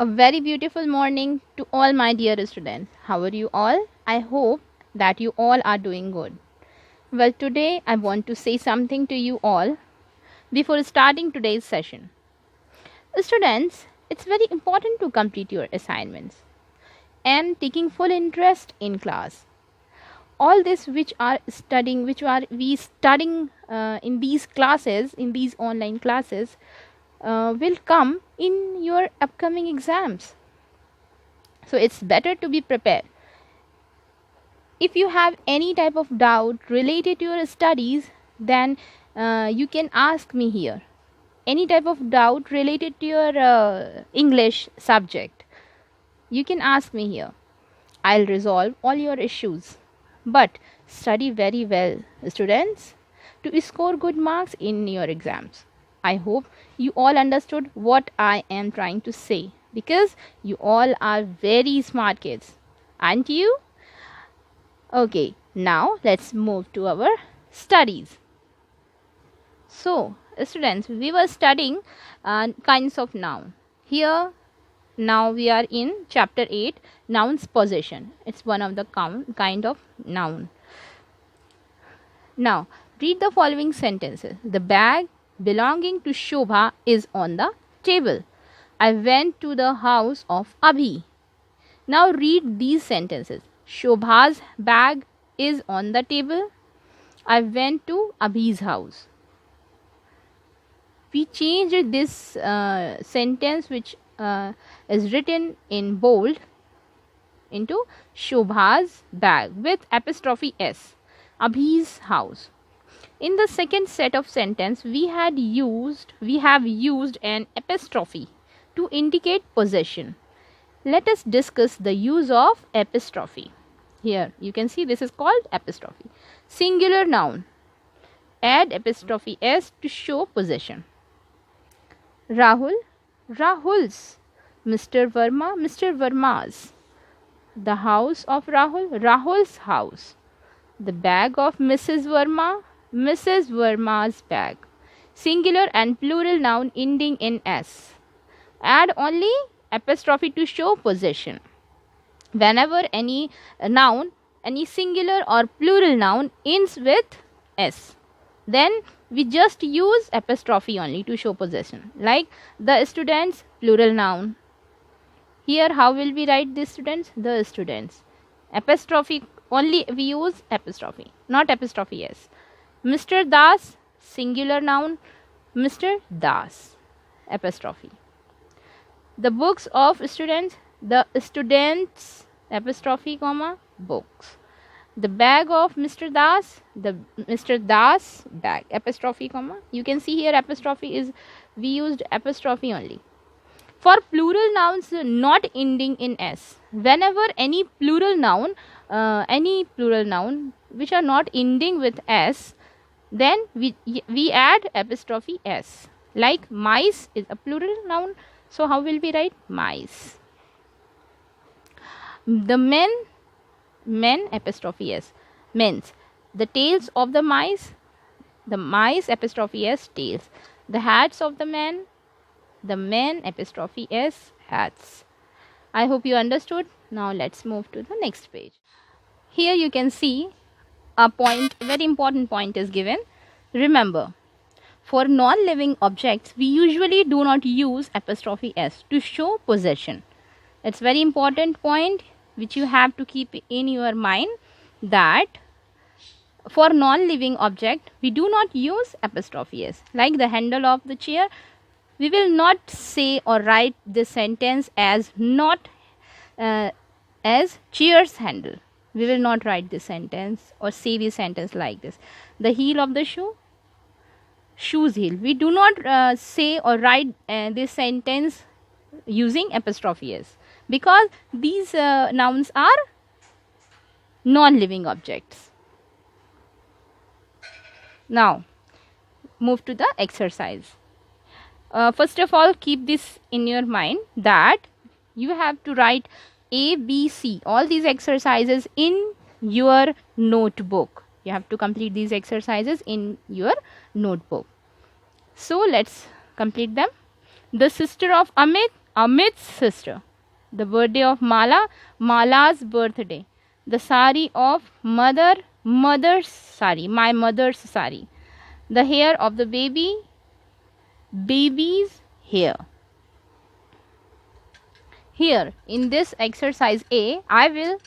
A very beautiful morning to all my dear students. How are you all? I hope that you all are doing good. Well, today I want to say something to you all before starting today's session. Students, it's very important to complete your assignments and taking full interest in class. All this which are we studying in these classes, in these online classes, will come in your upcoming exams. So it's better to be prepared. If you have any type of doubt related to your studies, then you can ask me here. Any type of doubt related to your English subject, you can ask me here. I'll resolve all your issues. But study very well, students, to score good marks in your exams. I hope you all understood what I am trying to say, because you all are very smart kids, aren't you? Okay, now let's move to our studies. So, students, we were studying kinds of noun. Here, now we are in chapter 8, nouns possession. It's one of the kind of noun. Now, read the following sentences. The bag belonging to Shobha is on the table. I went to the house of Abhi. Now read these sentences. Shobha's bag is on the table. I went to Abhi's house. We changed this sentence which is written in bold into Shobha's bag with apostrophe S. Abhi's house. In the second set of sentence, we have used an apostrophe to indicate possession. Let us discuss the use of apostrophe. Here you can see this is called apostrophe. Singular noun. Add apostrophe S to show possession. Rahul, Rahul's. Mr. Verma, Mr. Verma's. The house of Rahul, Rahul's house. The bag of Mrs. Verma, Mrs. Verma's bag. Singular and plural noun ending in S. Add only apostrophe to show possession. Whenever any noun, any singular or plural noun ends with S, then we just use apostrophe only to show possession. Like the students, plural noun. Here how will we write this students? The students. Apostrophe only we use apostrophe, not apostrophe S. Mr. Das, singular noun. Mr. Das, apostrophe. The books of students, the students, apostrophe comma books. The bag of Mr. Das, the Mr. Das bag, apostrophe comma. You can see here apostrophe is, we used apostrophe only. For plural nouns not ending in S, whenever any plural noun which are not ending with S, then we add apostrophe S. Like mice is a plural noun, so how will we write mice? The men apostrophe S, men's. The tails of the mice apostrophe S, tails. The hats of the men apostrophe S, hats. I hope you understood. Now let's move to the next page. Here you can see a point, very important point is given. Remember, for non-living objects, we usually do not use apostrophe S to show possession. It's very important point which you have to keep in your mind, that for non-living object, we do not use apostrophe S. Like the handle of the chair, we will not say or write this sentence as not as chair's handle. We will not write this sentence or say this sentence like this. The heel of the shoe, shoe's heel. We do not say or write this sentence using apostrophe S, because these nouns are non-living objects. Now move to the exercise. First of all, keep this in your mind that you have to write A, B, C, all these exercises in your notebook. You have to complete these exercises in your notebook. So let's complete them. The sister of Amit Amit's sister. The birthday of Mala, Mala's birthday. The sari of mother, mother's sari, my mother's sari. The hair of the baby, baby's hair. Here in this exercise A, I will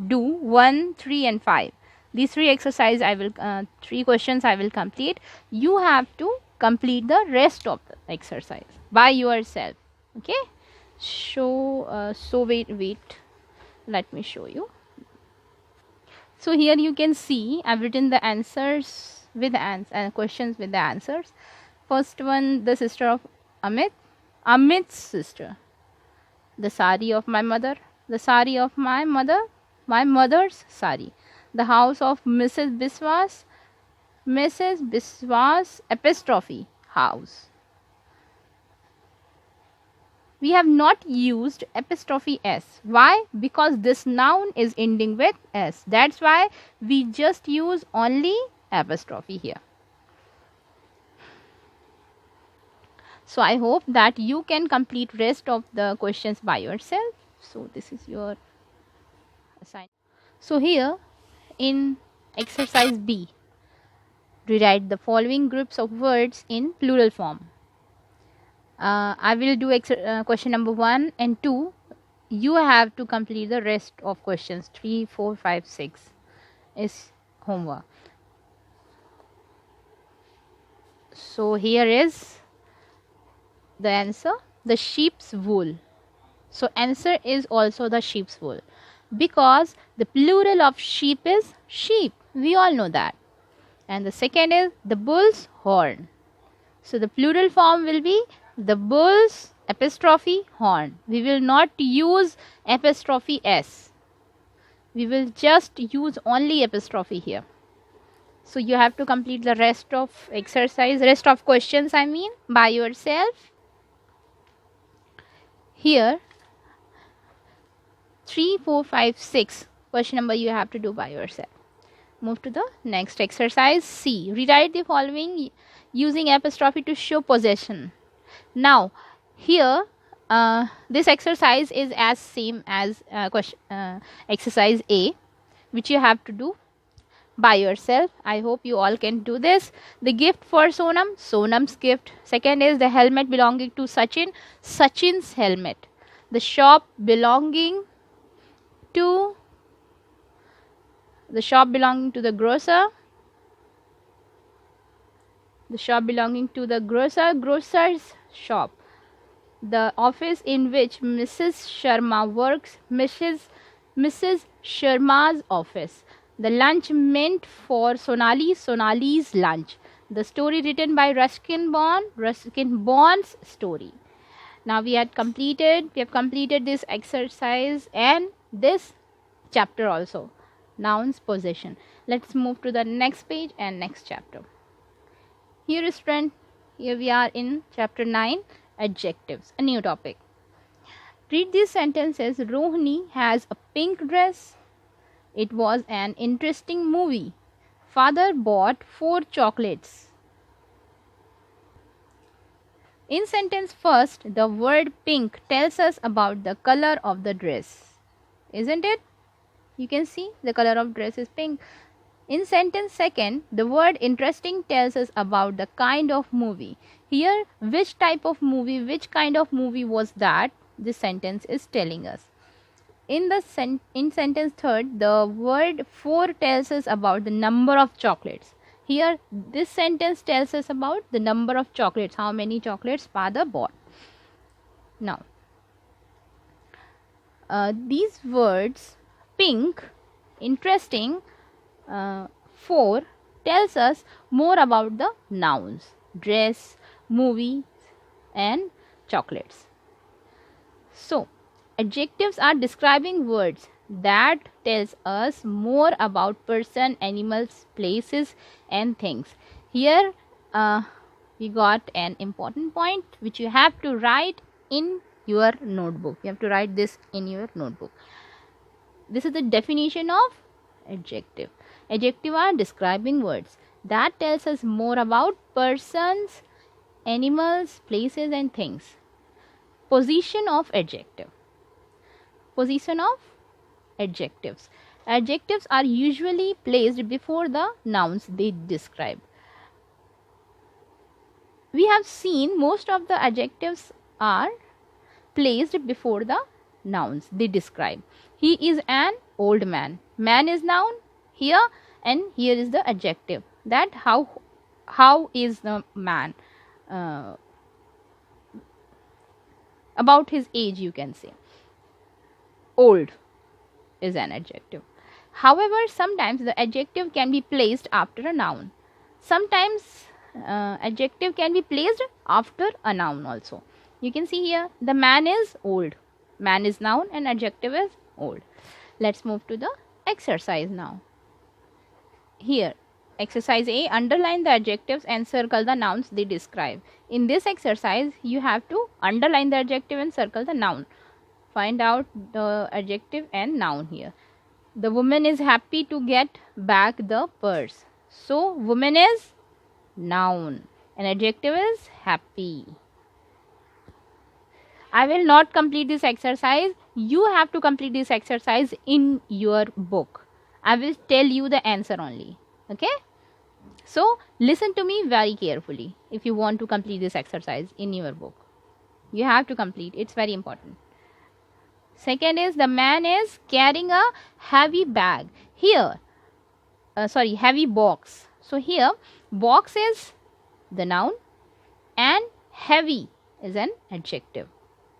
do 1, 3 and 5. These three exercises I will, 3 questions I will complete. You have to complete the rest of the exercise by yourself. Okay. So wait. Let me show you. So here you can see I've written the answers with questions with the answers. First one, the sister of Amit, Amit's sister. The sari of my mother, the sari of my mother, my mother's sari. The house of Mrs. Biswas, Mrs. Biswas apostrophe house. We have not used apostrophe s. Why? Because this noun is ending with s. That's why we just use only apostrophe here. So I hope that you can complete rest of the questions by yourself. So this is your assignment. So here in exercise B, rewrite the following groups of words in plural form. I will do question number 1 and 2. You have to complete the rest of questions 3, 4, 5, 6 is homework. So here is the answer, the sheep's wool. So answer is also the sheep's wool, because the plural of sheep is sheep. We all know that. And the second is the bull's horn. So the plural form will be the bull's apostrophe horn. We will not use apostrophe s. We will just use only apostrophe here. So you have to complete the rest of exercise, rest of questions I mean, by yourself. Here 3, 4, 5, 6 question number you have to do by yourself. Move to the next exercise C. Rewrite the following using apostrophe to show possession. Now here this exercise is as same as exercise A, which you have to do by yourself. I hope you all can do this. The gift for Sonam, Sonam's gift. Second is the helmet belonging to Sachin, Sachin's helmet. The shop belonging to the grocer, the shop belonging to the grocer, grocer's shop. The office in which Mrs. Sharma works, Mrs. Sharma's office. The lunch meant for Sonali, Sonali's lunch. The story written by Ruskin Bond's story. Now we have completed this exercise and this chapter also, nouns possession. Let's move to the next page and next chapter. Here is friend, here we are in chapter 9, adjectives, a new topic. Read these sentences. Rohini has a pink dress. It was an interesting movie. Father bought 4 chocolates. In sentence first, the word pink tells us about the color of the dress. Isn't it? You can see the color of dress is pink. In sentence second, the word interesting tells us about the kind of movie. Here, which type of movie, which kind of movie was that? This sentence is telling us. In sentence third, the word 4 tells us about the number of chocolates. Here, this sentence tells us about the number of chocolates, how many chocolates father bought. Now, these words, pink, interesting, 4 tells us more about the nouns, dress, movie and chocolates. So, adjectives are describing words that tells us more about person, animals, places and things. Here we got an important point which you have to write in your notebook. You have to write this in your notebook. This is the definition of adjective. Adjective are describing words that tells us more about persons, animals, places and things. Position of adjective. Position of adjectives. Adjectives are usually placed before the nouns they describe. We have seen most of the adjectives are placed before the nouns they describe. He is an old man. Man is noun here, and here is the adjective. That how is the man, about his age, you can say. Old is an adjective. However, sometimes the adjective can be placed after a noun. Sometimes adjective can be placed after a noun also. You can see here, the man is old. Man is noun and adjective is old. Let's move to the exercise now. Here, exercise A, underline the adjectives and circle the nouns they describe. In this exercise, you have to underline the adjective and circle the noun. Find out the adjective and noun here. The woman is happy to get back the purse. So, woman is noun and adjective is happy. I will not complete this exercise. You have to complete this exercise in your book. I will tell you the answer only. Okay? So, listen to me very carefully if you want to complete this exercise in your book. You have to complete. It's very important. Second is, the man is carrying a heavy bag. Here, heavy box. So, here, box is the noun and heavy is an adjective.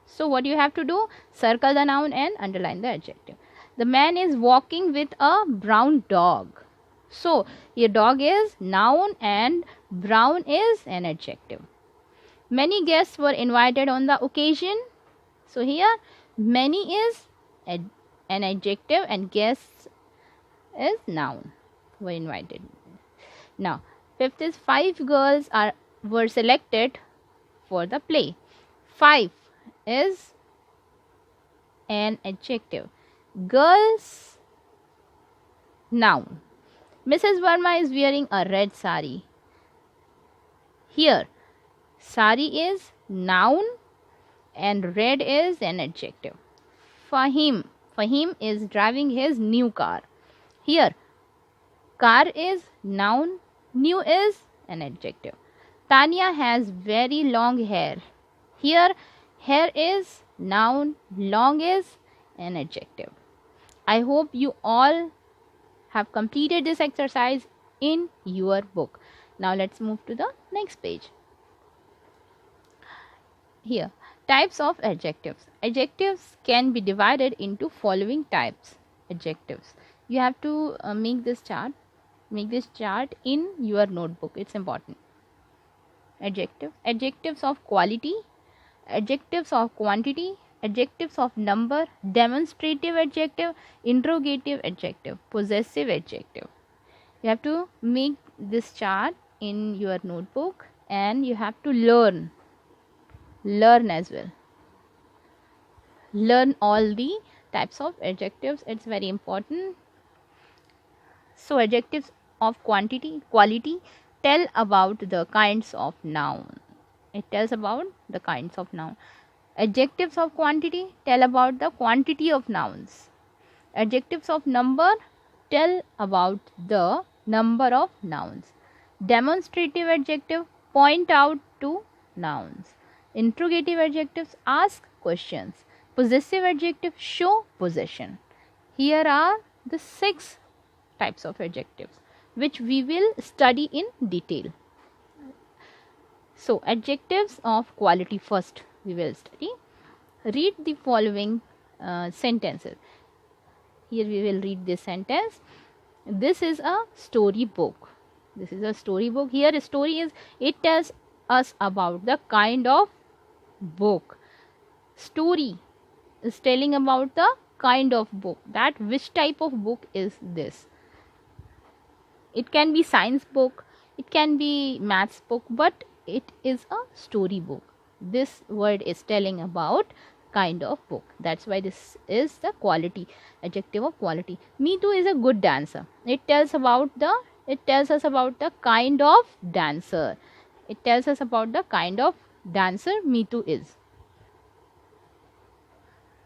So, what you have to do? Circle the noun and underline the adjective. The man is walking with a brown dog. So, your dog is noun and brown is an adjective. Many guests were invited on the occasion. So, here many is an adjective and guests is noun, were invited. Now, fifth is, 5 girls were selected for the play. 5 is an adjective. Girls, noun. Mrs. Verma is wearing a red sari. Here, sari is noun and red is an adjective. Fahim is driving his new car. Here, car is noun, new is an adjective. Tanya has very long hair. Here, hair is noun, long is an adjective. I hope you all have completed this exercise in your book. Now let's move to the next page. Here, types of adjectives. Adjectives can be divided into following types. Adjectives. You have to make this chart in your notebook. It's important. Adjectives of quality, adjectives of quantity, adjectives of number, demonstrative adjective, interrogative adjective, possessive adjective. You have to make this chart in your notebook and you have to learn as well. Learn all the types of adjectives. It's very important. So, adjectives of quality tell about the kinds of noun. It tells about the kinds of noun. Adjectives of quantity tell about the quantity of nouns. Adjectives of number tell about the number of nouns. Demonstrative adjective point out to nouns. Interrogative adjectives ask questions. Possessive adjective show possession. Here are the 6 types of adjectives which we will study in detail. So, adjectives of quality first we will study. Read the following sentences. Here we will read this sentence. This is a story book. This is a story book. Here a story is, it tells us about the kind of book. Story is telling about the kind of book, that which type of book is this. It can be science book, it can be maths book, but it is a story book. This word is telling about kind of book. That's why this is the quality, adjective of quality. Meetu is a good dancer. It tells us about the kind of dancer. It tells us about the kind of dancer Meetu is.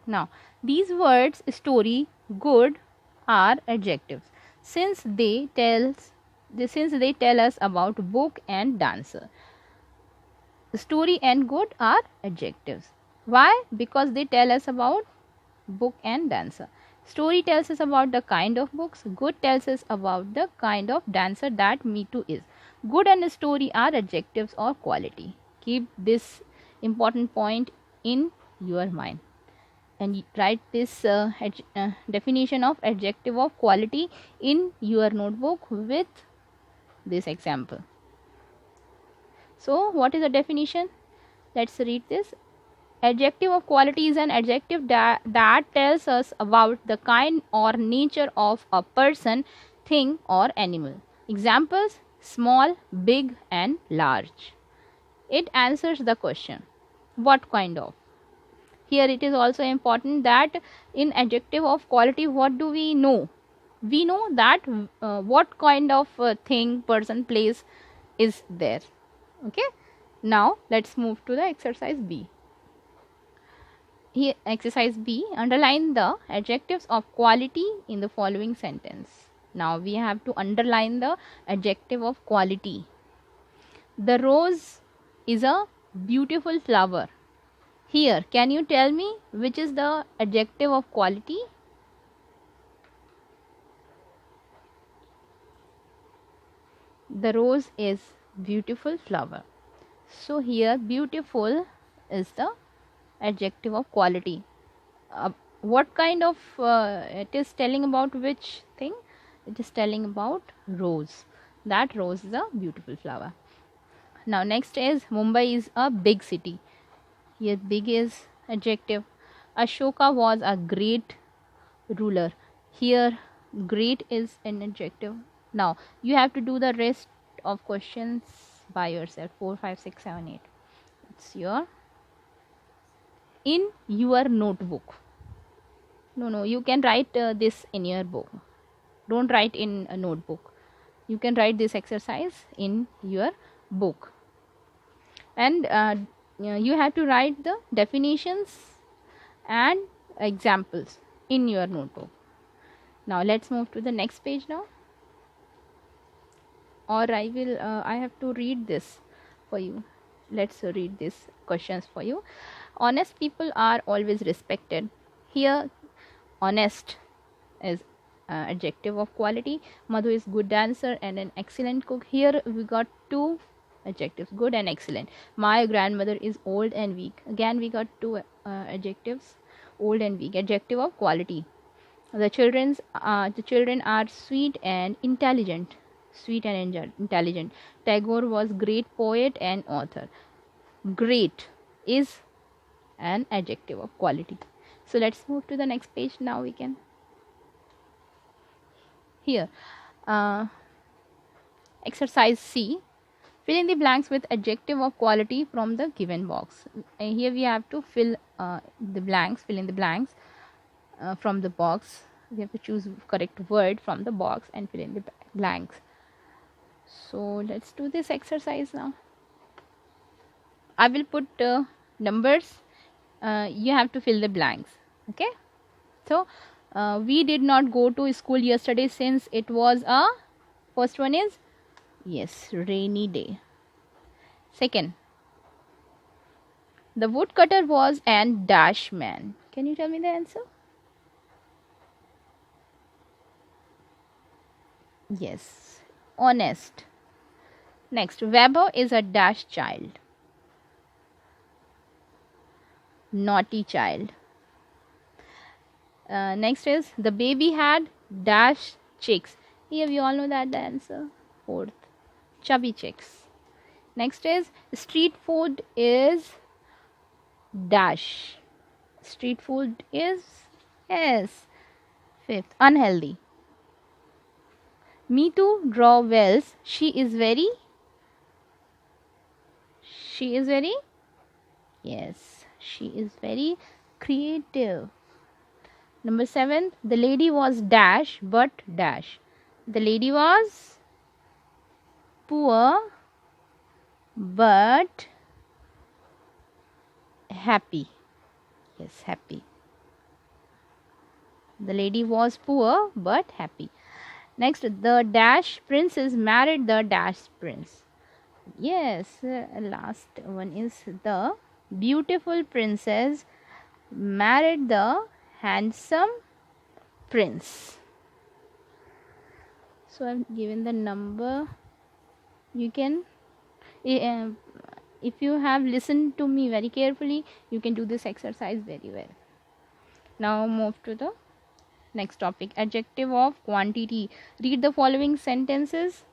Now, these words story, good are adjectives since they tell us about book and dancer. Story and good are adjectives. Why? Because they tell us about book and dancer. Story tells us about the kind of books, good tells us about the kind of dancer that Me Too is. Good and story are adjectives or quality. Keep this important point in your mind and write this definition of adjective of quality in your notebook with this example. So, what is the definition? Let's read this. Adjective of quality is an adjective that tells us about the kind or nature of a person, thing, or animal. Examples: small, big, and large. It answers the question, what kind of? Here it is also important that in adjective of quality, what do we know? We know that what kind of thing, person, place is there. Okay. Now let's move to the exercise B. Here, exercise B, underline the adjectives of quality in the following sentence. Now we have to underline the adjective of quality. The rose is a beautiful flower. Here, can you tell me which is the adjective of quality? The rose is beautiful flower. So here beautiful is the adjective of quality. What kind of it is telling about which thing? It is telling about rose. That rose is a beautiful flower. Now next is Mumbai is a big city. Here big is adjective. Ashoka was a great ruler. Here great is an adjective. Now you have to do the rest of questions by yourself. 4, 5, 6, 7, 8. It's your in your notebook. No, you can write this in your book. Don't write in a notebook. You can write this exercise in your book. And you have to write the definitions and examples in your notebook. Now let's move to the next page now. Or I have to read this for you. Let's read these questions for you. Honest people are always respected. Here honest is adjective of quality. Madhu is good dancer and an excellent cook. Here we got two adjectives, good and excellent. My grandmother is old and weak. Again we got two adjectives, old and weak. Adjective of quality. The children are sweet and intelligent. Sweet and intelligent. Tagore was great poet and author. Great is an adjective of quality. So let's move to the next page. Now we can here exercise C, fill in the blanks with adjective of quality from the given box. Here we have to fill in the blanks from the box. We have to choose correct word from the box and fill in the blanks. So let's do this exercise now. I will put numbers. You have to fill the blanks. Okay. So we did not go to school yesterday since it was a, first one is, yes, rainy day. Second, the woodcutter was an dash man. Can you tell me the answer? Yes, honest. Next, Weber is a dash child. Naughty child. Next is the baby had dash chicks. Here we all know that the answer. Fourth, chubby chicks. Next is street food is dash. Street food is, yes. Fifth, unhealthy. Me too draw wells. She is very, yes, she is very creative. Number 7, the lady was dash but dash. The lady was poor but happy. Yes, happy. The lady was poor but happy. Next, the dash princess married the dash prince. Yes, last one is the beautiful princess married the handsome prince. So I've given the number. You can, if you have listened to me very carefully, you can do this exercise very well. Now move to the next topic, adjective of quantity. Read the following sentences.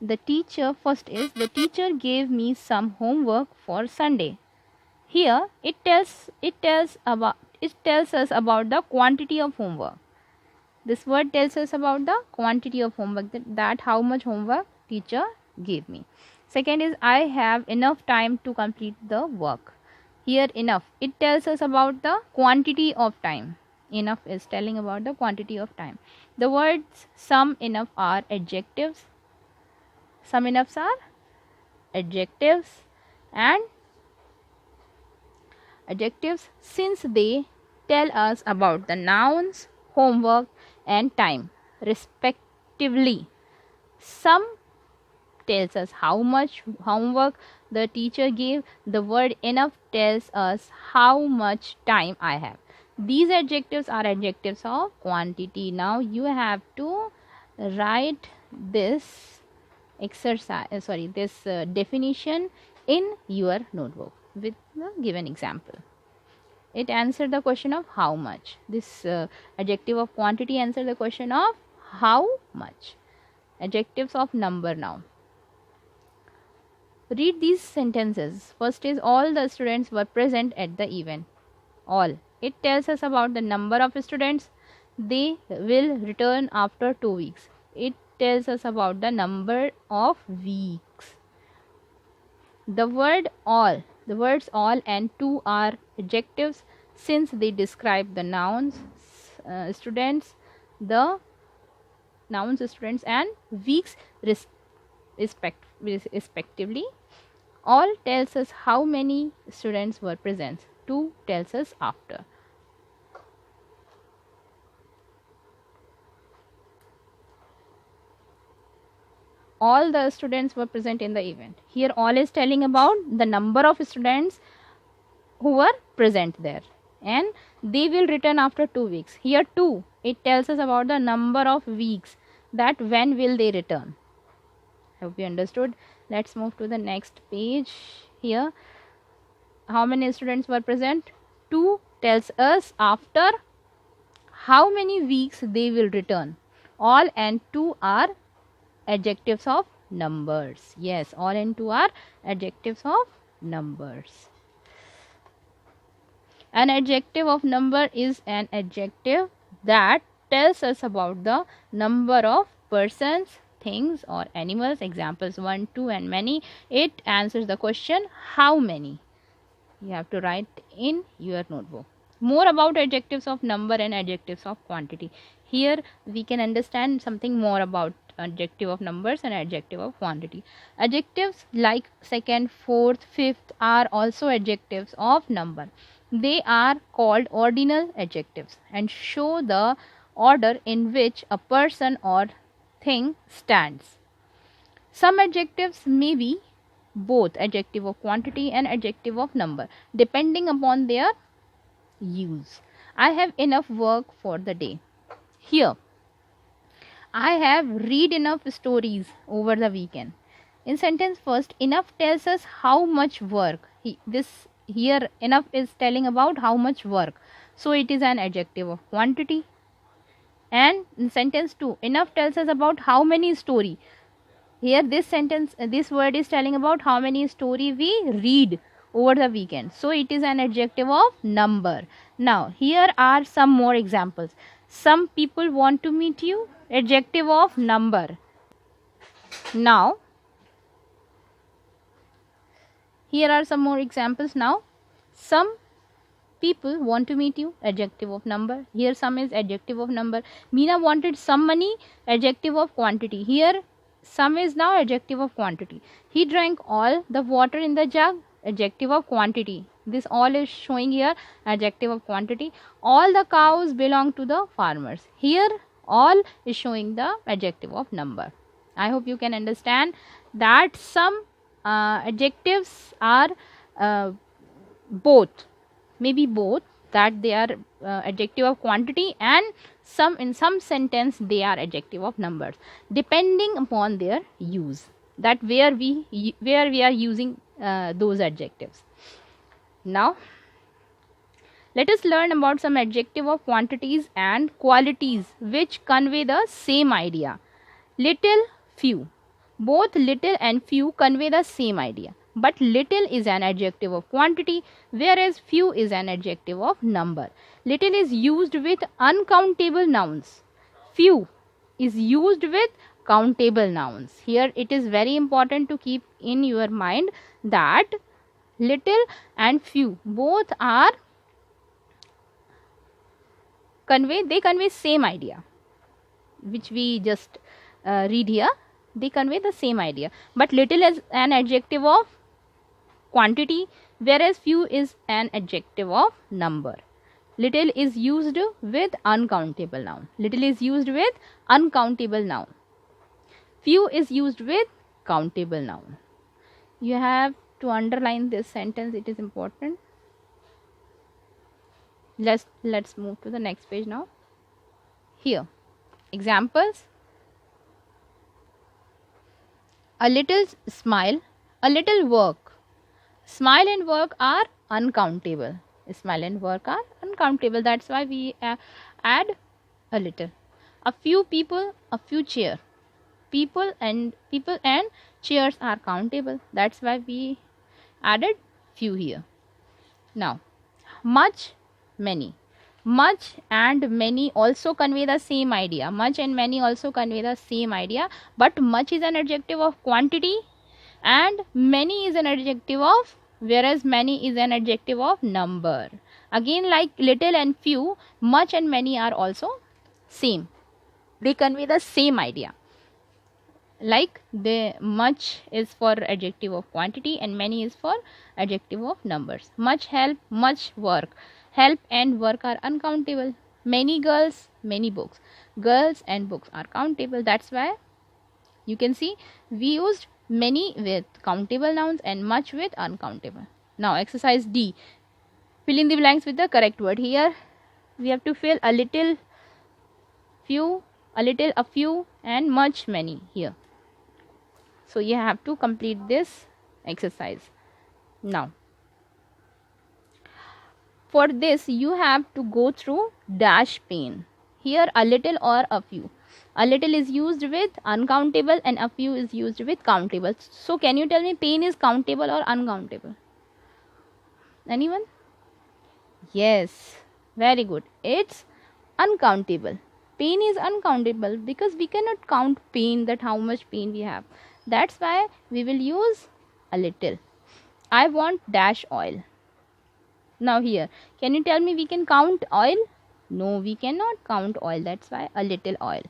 The teacher, first is, the teacher gave me some homework for Sunday. Here it tells us about the quantity of homework. This word tells us about the quantity of homework, that how much homework teacher gave me. Second is, I have enough time to complete the work. Here enough, it tells us about the quantity of time. Enough is telling about the quantity of time. The words some, enough are adjectives. Some enoughs are adjectives, and adjectives since they tell us about the nouns, homework and time respectively. Some tells us how much homework the teacher gave. The word enough tells us how much time I have. These adjectives are adjectives of quantity. Now you have to write this exercise, definition in your notebook with the given example. It answered the question of how much. This adjective of quantity answered the question of how much. Adjectives of number now. Read these sentences. First is, all the students were present at the event. All. It tells us about the number of students. They will return after 2 weeks. It tells us about the number of weeks. The words all and to are adjectives since they describe the nouns, students, the nouns, students and weeks respectively. All tells us how many students were present. To tells us after. All the students were present in the event. Here all is telling about the number of students who were present there, and they will return after 2 weeks. Here 2, it tells us about the number of weeks, that when will they return. Hope you understood. Let's move to the next page. Here how many students were present. 2 tells us after how many weeks they will return. All and 2 are adjectives of numbers. Yes, all and 2 are adjectives of numbers. An adjective of number is an adjective that tells us about the number of persons, things or animals. Examples 1, 2 and many. It answers the question how many. You have to write in your notebook. More about adjectives of number and adjectives of quantity. Here we can understand something more about adjective of numbers and adjective of quantity. Adjectives like second, fourth, fifth are also adjectives of number. They are called ordinal adjectives and show the order in which a person or thing stands. Some adjectives may be both adjective of quantity and adjective of number depending upon their use. I have enough work for the day. Here I have read enough stories over the weekend. In sentence first, enough tells us how much work. Here enough is telling about how much work, so it is an adjective of quantity. And in sentence 2, enough tells us about how many story. Here this word is telling about how many story we read over the weekend, so it is an adjective of number. Now here are some more examples. Some people want to meet you, adjective of number. Now here are some more examples. Now some people want to meet you, adjective of number. Here some is adjective of number. Meena wanted some money, adjective of quantity. Here some is now adjective of quantity. He drank all the water in the jug, adjective of quantity. This all is showing here adjective of quantity. All the cows belong to the farmers. Here all is showing the adjective of number. I hope you can understand that some adjectives are both, maybe both, that they are adjective of quantity, and some, in some sentence they are adjective of numbers, depending upon their use, that where we are using those adjectives. Now let us learn about some adjective of quantities and qualities which convey the same idea. Little, few. Both little and few convey the same idea, but little is an adjective of quantity, whereas few is an adjective of number. Little is used with uncountable nouns. Few is used with countable nouns. Here it is very important to keep in your mind that little and few both are convey same idea, which we just read here. They convey the same idea, but little is an adjective of quantity, whereas few is an adjective of number. Little is used with uncountable noun. Little is used with uncountable noun. Few is used with countable noun. You have to underline this sentence, it is important. Let's move to the next page now. Here, examples. A little smile, a little work. Smile and work are uncountable. Smile and work are uncountable. That's why we add a little. A few people, a few chair. People and chairs are countable. That's why we added few here. Now, much, many. Much and many also convey the same idea. Much and many also convey the same idea, but much is an adjective of quantity and many is an adjective of, whereas many is an adjective of number. Again, like little and few, much and many are also same. They convey the same idea. Like the much is for adjective of quantity and many is for adjective of numbers. Much help, much work. Help and work are uncountable. Many girls, many books. Girls and books are countable. That's why you can see we used many with countable nouns and much with uncountable. Now exercise D. Fill in the blanks with the correct word. Here we have to fill a little, few, a little, a few, and much, many here. So you have to complete this exercise. Now for this you have to go through dash pane. Here a little or a few. A little is used with uncountable and a few is used with countable. So can you tell me pane is countable or uncountable? Anyone? Yes, very good. It's uncountable. Pane is uncountable because we cannot count pane, that how much pane we have. That's why we will use a little. I want dash oil. Now here, can you tell me we can count oil? No, we cannot count oil. That's why a little oil.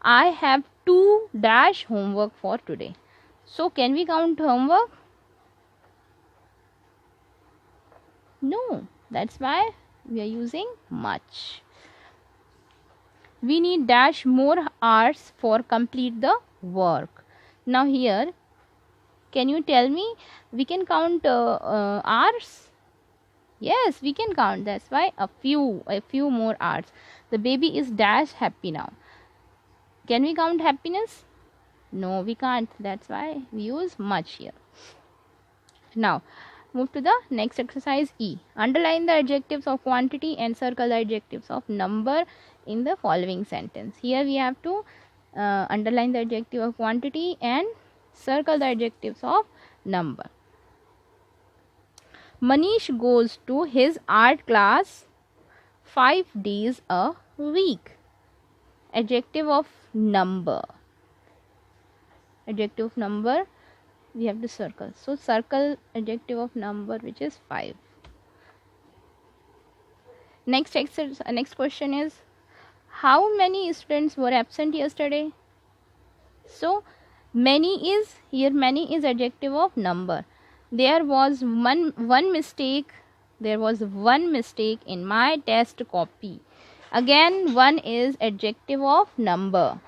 I have 2 dash homework for today. So can we count homework? No, that's why we are using much. We need dash more hours for complete the work. Now here, can you tell me we can count hours? Yes, we can count. That's why a few more hours. The baby is dash happy now. Can we count happiness? No, we can't. That's why we use much here. Now move to the next exercise E. Underline the adjectives of quantity and circle the adjectives of number in the following sentence. Here we have to underline the adjective of quantity and circle the adjectives of number. Manish goes to his art class 5 days a week. Adjective of number. Adjective of number we have to circle. So circle adjective of number, which is 5. Next question is, how many students were absent yesterday? So many is, here many is adjective of number. There was one mistake. There was one mistake in my test copy. Again, one is adjective of number.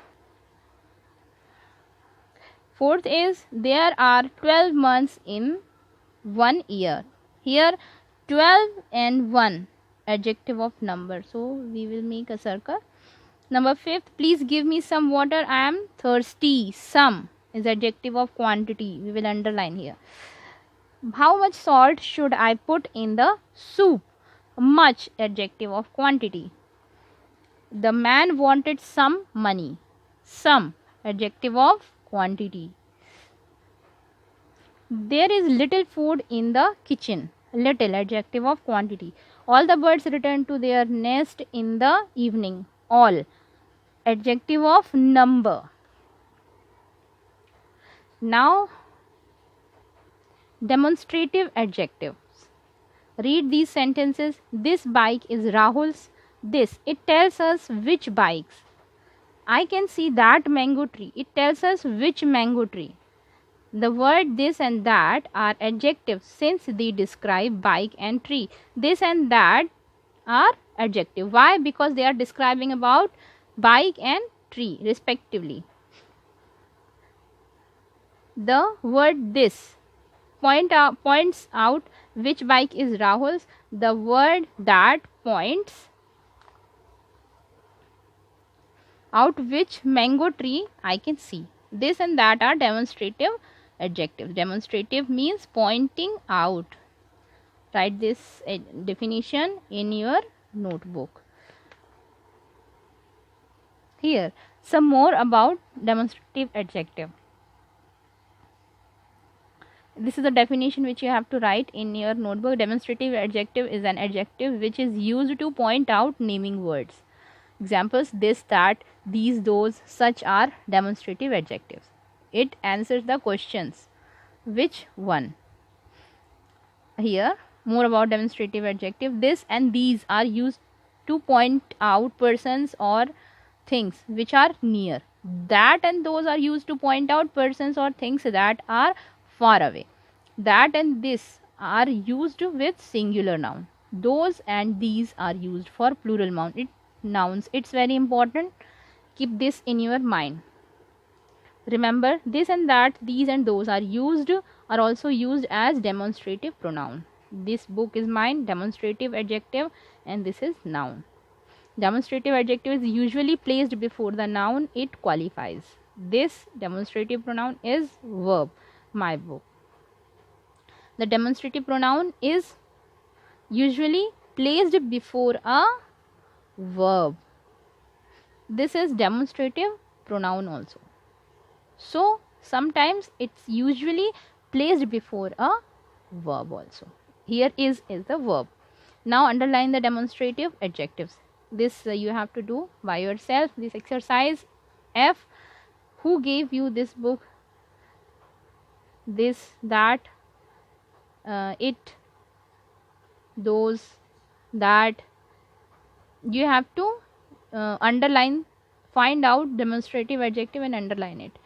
Fourth is there are 12 months in 1 year. Here 12 and 1 adjective of number. So we will make a circle. Number 5th, please give me some water. I am thirsty. Some is adjective of quantity. We will underline here. How much salt should I put in the soup? Much adjective of quantity. The man wanted some money. Some adjective of quantity. There is little food in the kitchen. Little adjective of quantity. All the birds return to their nest in the evening. All adjective of number. Now demonstrative adjectives. Read these sentences. This bike is Rahul's. This, it tells us which bikes. I can see that mango tree. It tells us which mango tree. The word this and that are adjectives since they describe bike and tree. This and that are adjective. Why? Because they are describing about bike and tree respectively. The word this points out which bike is Rahul's. The word that points out which mango tree I can see. This and that are demonstrative adjectives. Demonstrative means pointing out. Write this definition in your notebook. Here, some more about demonstrative adjective. This is the definition which you have to write in your notebook. Demonstrative adjective is an adjective which is used to point out naming words. Examples: this, that, these, those, such are demonstrative adjectives. It answers the questions. Which one? Here, more about demonstrative adjective. This and these are used to point out persons or things which are near. That and those are used to point out persons or things that are far away. That and this are used with singular noun. Those and these are used for plural nouns. It's very important. Keep this in your mind. Remember, this and that, these and those are also used as demonstrative pronoun. This book is mine, demonstrative adjective, and this is noun. Demonstrative adjective is usually placed before the noun it qualifies. This demonstrative pronoun is verb, my book. The demonstrative pronoun is usually placed before a verb. This is demonstrative pronoun also. So sometimes it's usually placed before a verb also. Here is the verb. Now underline the demonstrative adjectives. This you have to do by yourself. This exercise F. Who gave you this book? This, that, it, those, that. You have to underline, find out demonstrative adjective and underline it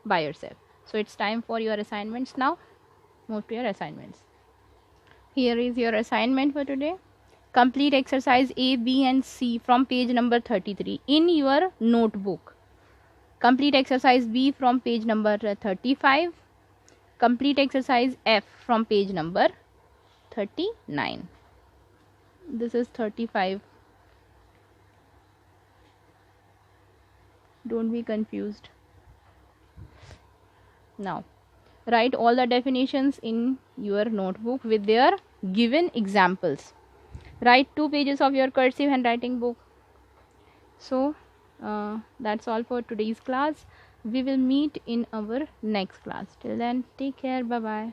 by yourself. So it's time for your assignments now. Move to your assignments. Here is your assignment for today. Complete exercise A, B and C from page number 33 in your notebook. Complete exercise B from page number 35. Complete exercise F from page number 39. This is 35. Don't be confused. Now, write all the definitions in your notebook with their given examples. Write 2 pages of your cursive handwriting book. So, that's all for today's class. We will meet in our next class. Till then, take care. Bye-bye.